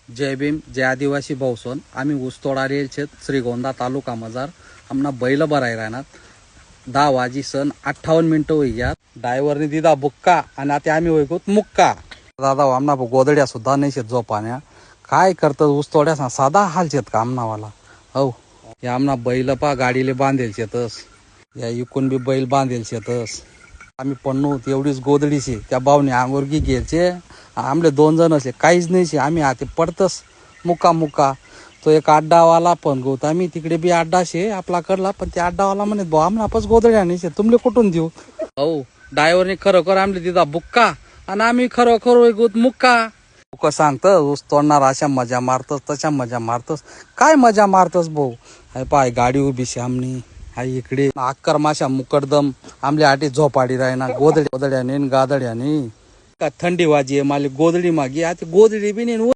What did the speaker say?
जय भीम, जय आदिवासी भाऊसन. आम्ही ऊसतोडारी छेत श्रीगोंदा तालुका मजार. आमना बैल भराय राहणार 10 वाजी सन 58 मिनिटं होई यात. ड्रायव्हरने दिदा बुक्का आणि आता आम्ही होईकोत मुक्का. दादा आमना गोदड्या सुद्धा नाही शेत झोपाण्या. काय करतात ऊसतोड्या साधा हाल शेत का आमनावाला. हो या आमना बैल पा गाडीले बांधेल शेतस. या इकून बी बैल बांधेल शेतस. आम्ही पन्नू एवढीच गोदडीशी त्या बावने अंगोरगी घ्यायचे. आमले 2 जण असे काहीच नाही शे. आम्ही आते पडतस मुक्का मुक्का. तो एक अड्डावाला पण गोत आम्ही तिकडे बी अड्डा शे आपला करला. पण ते अड्डावाला म्हणे भाऊ आमनापच गोदड्या नाही शे तुमले कुठून देऊ. हो ड्रायव्हरने खरोखर आमले दिदा बुक्का आणि आम्ही खरोखर गोत मुक्का. तुका सांगत ऊस तोडणार अशा मजा मारतस तशा मजा मारतस. काय मजा मारतस भाऊ. हाय पाय गाडी उभी शे आमनी. हाय इकडे अक्कर माशा मुकडदम आमल्या आटी झोपाडी राहिना गोदड्याने गादड्याने. का थंडी वाजी आहे मला गोदडी मागी आता गोदडी बी नाही.